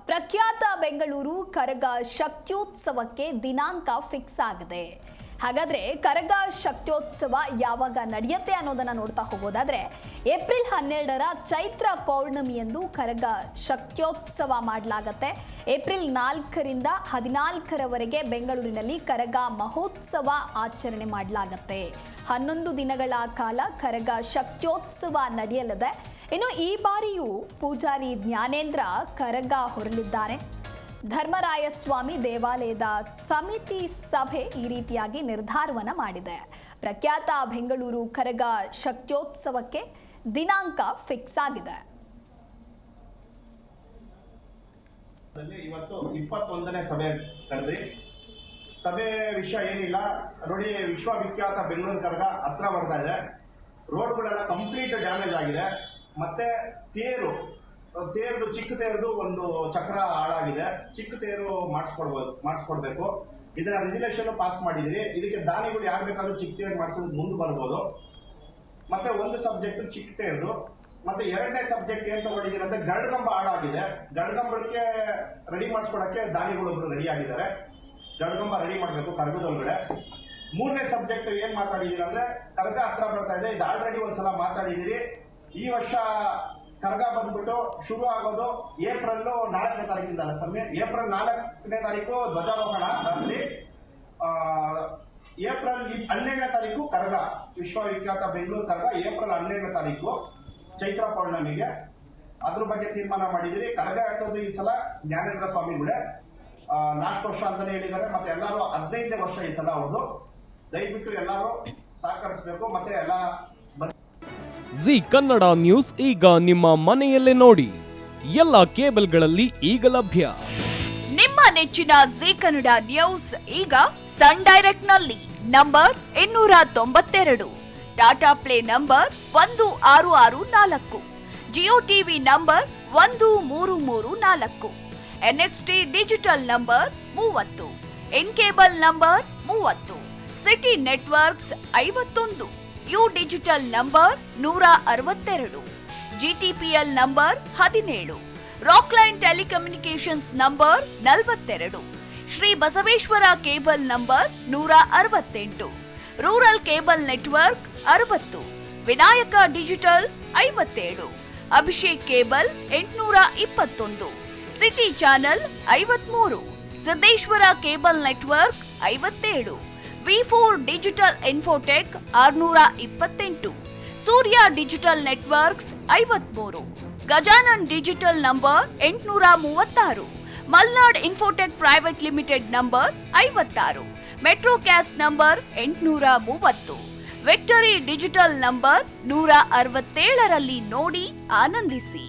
ಪ್ರಖ್ಯಾತ ಬೆಂಗಳೂರು ಕರಗ ಶಕ್ತ್ಯೋತ್ಸವಕ್ಕೆ ದಿನಾಂಕ ಫಿಕ್ಸ್ ಆಗಿದೆ. ಹಾಗಾದ್ರೆ ಕರಗ ಶಕ್ತ್ಯೋತ್ಸವ ಯಾವಾಗ ನಡೆಯುತ್ತೆ ಅನ್ನೋದನ್ನ ನೋಡ್ತಾ ಹೋಗೋದಾದ್ರೆ ಏಪ್ರಿಲ್ 12ರ ಚೈತ್ರ ಪೌರ್ಣಮಿಯಂದು ಕರಗ ಶಕ್ತ್ಯೋತ್ಸವ ಮಾಡಲಾಗುತ್ತೆ. ಏಪ್ರಿಲ್ 4ರಿಂದ 14ರವರೆಗೆ ಬೆಂಗಳೂರಿನಲ್ಲಿ ಕರಗ ಮಹೋತ್ಸವ ಆಚರಣೆ ಮಾಡಲಾಗುತ್ತೆ. 11 ದಿನಗಳ ಕಾಲ ಕರಗ ಶಕ್ತ್ಯೋತ್ಸವ ನಡೆಯಲಿದೆ. ಇನ್ನು ಈ ಬಾರಿಯೂ ಪೂಜಾರಿ ಜ್ಞಾನೇಂದ್ರ ಕರಗ ಹೊರಲಿದ್ದಾರೆ. ಧರ್ಮರಾಯಸ್ವಾಮಿ ದೇವಾಲಯದ ಸಮಿತಿ ಸಭೆ ಈ ರೀತಿಯಾಗಿ ನಿರ್ಧಾರವನ್ನ ಮಾಡಿದೆ. ಪ್ರಖ್ಯಾತ ಬೆಂಗಳೂರು ಕರಗ ಶಕ್ತ್ಯೋತ್ಸವಕ್ಕೆ ದಿನಾಂಕ ಫಿಕ್ಸ್ ಆಗಿದೆ. ಇವತ್ತು 21ನೇ ಸಭೆ ಕರೆದ್ರಿ. ಸಭೆ ವಿಷಯ ಏನಿಲ್ಲ ನೋಡಿ, ವಿಶ್ವವಿಖ್ಯಾತ ಬೆಂಗಳೂರು ಕರಗ ಹತ್ರ ಬರ್ತಾ ಇದೆ. ರೋಡ್ಗಳೆಲ್ಲ ಕಂಪ್ಲೀಟ್ ಡ್ಯಾಮೇಜ್ ಆಗಿದೆ. ಮತ್ತೆ ತೇರ್ದು ಚಿಕ್ಕ ತೇರ್ದು ಒಂದು ಚಕ್ರ ಹಾಳಾಗಿದೆ. ಚಿಕ್ಕ ತೇರು ಮಾಡಿಸ್ಕೊಡ್ಬೇಕು. ಇದನ್ನ ರೆಗ್ಯುಲೇಷನ್ ಪಾಸ್ ಮಾಡಿದಿರಿ. ಇದಕ್ಕೆ ದಾನಿಗಳು ಯಾರು ಬೇಕಾದ್ರೂ ಚಿಕ್ಕ ತೇರು ಮಾಡಿಸೋದು ಮುಂದೆ ಬರ್ಬೋದು. ಮತ್ತೆ ಒಂದು ಸಬ್ಜೆಕ್ಟ್ ಚಿಕ್ಕ ತೇರ್ದು, ಮತ್ತೆ ಎರಡನೇ ಸಬ್ಜೆಕ್ಟ್ ಏನ್ ತಗೊಂಡಿದ್ದೀರಿ ಅಂದ್ರೆ ಗರುಡಗಂಬ ಹಾಳಾಗಿದೆ. ಗರುಡಗಂಬಕ್ಕೆ ರೆಡಿ ಮಾಡಿಸ್ಕೊಡಕ್ಕೆ ದಾನಿಗಳೊಬ್ರು ರೆಡಿ ಆಗಿದ್ದಾರೆ. ಗರುಡಗಂಬ ರೆಡಿ ಮಾಡಬೇಕು ಕರಗದೊಳಗಡೆ. ಮೂರನೇ ಸಬ್ಜೆಕ್ಟ್ ಏನ್ ಮಾತಾಡಿದೀರಿ ಅಂದ್ರೆ ಕರಗ ಹತ್ರ ಬರ್ತಾ ಇದೆ. ಇದು ಆಲ್ರೆಡಿ ಒಂದ್ಸಲ ಮಾತಾಡಿದಿರಿ. ಈ ವರ್ಷ ಕರಗ ಬಂದ್ಬಿಟ್ಟು ಶುರು ಆಗೋದು ಏಪ್ರಿಲ್ 4ನೇ ತಾರೀಕಿಂದ ಅಲ್ಲ ಸಮಯ. ಏಪ್ರಿಲ್ 4ನೇ ತಾರೀಕು ಧ್ವಜಾರೋಹಣ ರಾತ್ರಿ. ಏಪ್ರಿಲ್ 12ನೇ ತಾರೀಕು ಕರಗ, ವಿಶ್ವವಿಖ್ಯಾತ ಬೆಂಗಳೂರು ಕರಗ ಏಪ್ರಿಲ್ 12ನೇ ತಾರೀಕು ಚೈತ್ರ ಪೌರ್ಣಮಿಗೆ. ಅದ್ರ ಬಗ್ಗೆ ತೀರ್ಮಾನ ಮಾಡಿದಿರಿ. ಕರಗ ಹಾಕೋದು ಈ ಸಲ ಜ್ಞಾನೇಂದ್ರ ಸ್ವಾಮಿಗಳೇ ಲಾಸ್ಟ್ ವರ್ಷ ಅಂತಾನೆ ಹೇಳಿದ್ದಾರೆ. ಮತ್ತೆ ಎಲ್ಲರೂ 15ನೇ ವರ್ಷ ಈ ಸಲ ಅವ್ರದ್ದು. ದಯವಿಟ್ಟು ಎಲ್ಲರೂ ಸಹಕರಿಸಬೇಕು. ಮತ್ತೆ ಎಲ್ಲ ಜಿ ಕನ್ನಡ ನ್ಯೂಸ್ ಈಗ ನಿಮ್ಮ ಮನೆಯಲ್ಲೇ ನೋಡಿ. ಎಲ್ಲ ಕೇಬಲ್ಗಳಲ್ಲಿ ಈಗ ಲಭ್ಯ. ನಿಮ್ಮ ನೆಚ್ಚಿನ ಜಿ ಕನ್ನಡ ನ್ಯೂಸ್ ಈಗ ಸನ್ ಡೈರೆಕ್ಟ್ ನಲ್ಲಿ number 292, Tata play number 1664, Jio TV number 1334, NXT digital number 30, in cable number 30, city networks 51, U digital number 162, GTPL number 17, Rockline telecommunications number 42, Shri Basaveshwara cable number 168, rural cable network 60, Vinayaka digital 57, Abhishek cable 821, city channel 53, Siddeshwara cable network 57, V4 digital Infotech 628, Surya digital networks 53, Gajanan digital number 836, Malnad infotech private limited number 56, Metrocast number 830, victory digital number 167ರಲ್ಲಿ ನೋಡಿ ಆನಂದಿಸಿ.